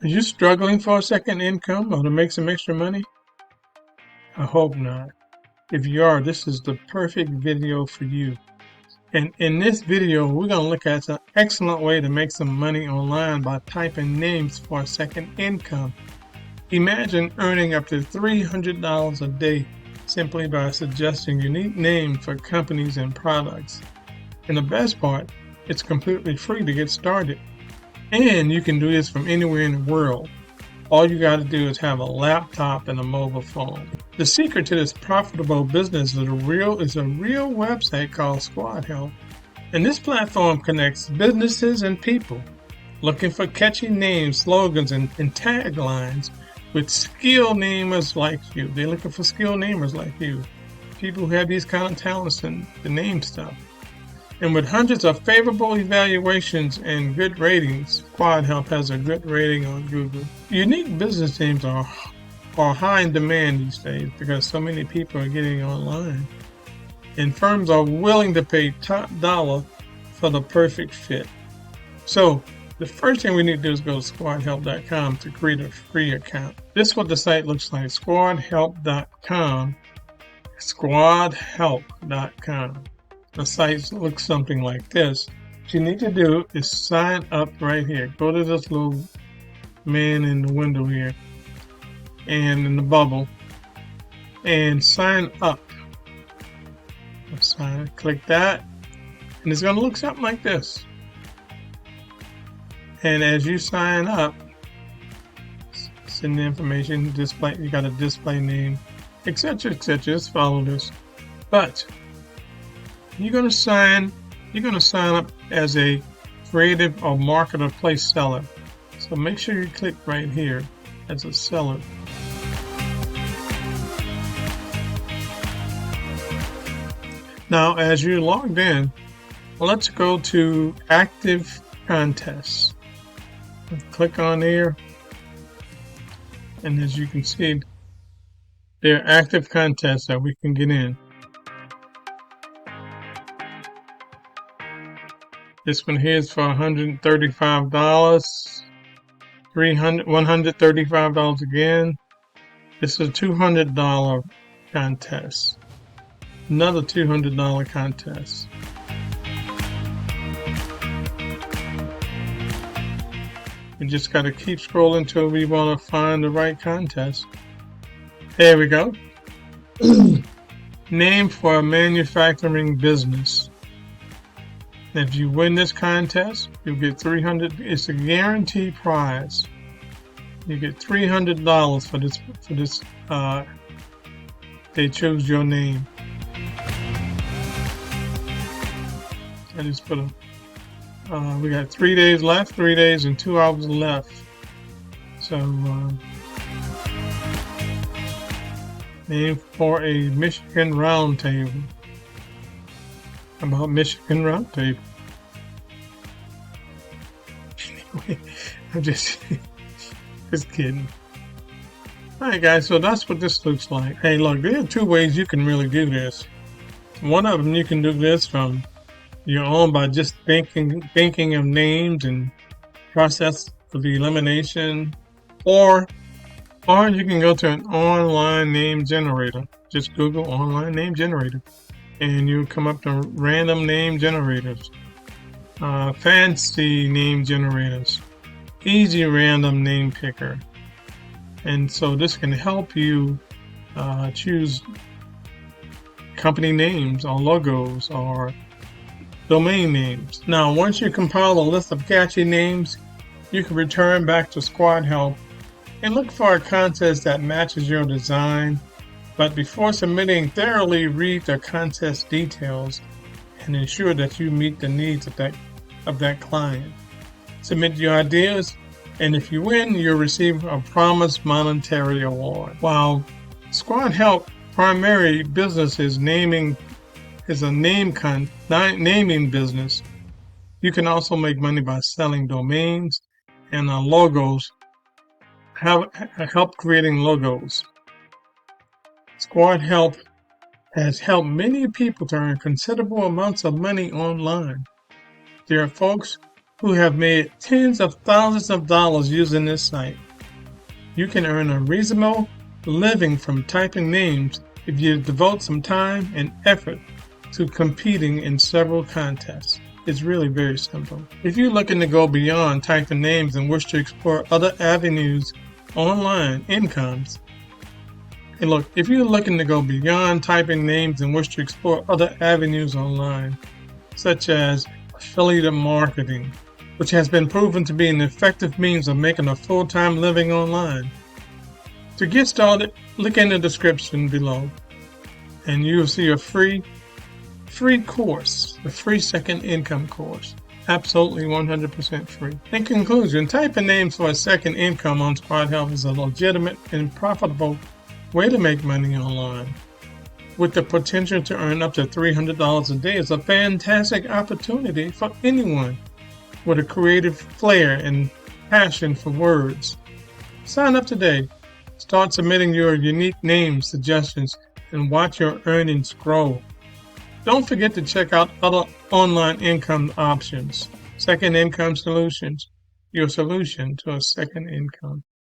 Are you struggling for a second income or to make some extra money? I hope not. If you are, this is the perfect video for you. And in this video, we're going to look at an excellent way to make some money online by typing names for a second income. Imagine earning up to $300 a day simply by suggesting unique names for companies and products. And the best part, it's completely free to get started. And you can do this from anywhere in the world. All you got to do is have a laptop and a mobile phone. The secret to this profitable business is a real website called Squadhelp. And this platform connects businesses and people looking for catchy names, slogans, and taglines with skilled namers like you. They're looking for skilled namers like you. People who have these kind of talents and the name stuff. And with hundreds of favorable evaluations and good ratings, Squadhelp has a good rating on Google. Unique business names are high in demand these days because so many people are getting online. And firms are willing to pay top dollar for the perfect fit. So the first thing we need to do is go to squadhelp.com to create a free account. This is what the site looks like, squadhelp.com, squadhelp.com. The site looks something like this. What you need to do is sign up right here. Go to this little man in the window here and in the bubble and sign up. Click that and it's going to look something like this. And as you sign up, send the information, display, you got a display name, etc., etc. Just follow this. But you're going to sign up as a creative or marketplace seller. So make sure you click right here as a seller. Now, as you're logged in, let's go to active contests. Click on there. And as you can see, there are active contests that we can get in. This one here is for $135, $135 again. This is a $200 contest. Another $200 contest. We just got to keep scrolling until we want to find the right contest. There we go. Name for a manufacturing business. If you win this contest, you'll get $300. It's a guaranteed prize. You get $300 for this. They choose your name. I just put we got 3 days left, 3 days and 2 hours left. So, name for a Michigan Roundtable. About Michigan Roundtable. Anyway, I'm just kidding. Alright guys, so that's what this looks like. Hey look, there are 2 ways you can really do this. One of them, you can do this from your own by just thinking of names and process of the elimination, or you can go to an online name generator. Just Google online name generator and you come up to random name generators, fancy name generators, easy random name picker. And so this can help you choose company names or logos or domain names. Now, once you compile a list of catchy names, you can return back to Squadhelp and look for a contest that matches your design. But before submitting, thoroughly read the contest details and ensure that you meet the needs of that client. Submit your ideas, and if you win, you'll receive a promised monetary award. While Squadhelp primary business is naming business, you can also make money by selling domains and logos. Help creating logos. Squadhelp has helped many people to earn considerable amounts of money online. There are folks who have made tens of thousands of dollars using this site. You can earn a reasonable living from typing names if you devote some time and effort to competing in several contests. It's really very simple. If you're looking to go beyond typing names and wish to explore other avenues online incomes, and look, if you're looking to go beyond typing names and wish to explore other avenues online, such as affiliate marketing, which has been proven to be an effective means of making a full-time living online. To get started, look in the description below, and you'll see a free course, the free second income course. Absolutely 100% free. In conclusion, typing names for a second income on Squadhelp is a legitimate and profitable way to make money online. With the potential to earn up to $300 a day, it's a fantastic opportunity for anyone with a creative flair and passion for words. Sign up today. Start submitting your unique name suggestions and watch your earnings grow. Don't forget to check out other online income options. Second Income Solutions, your solution to a second income.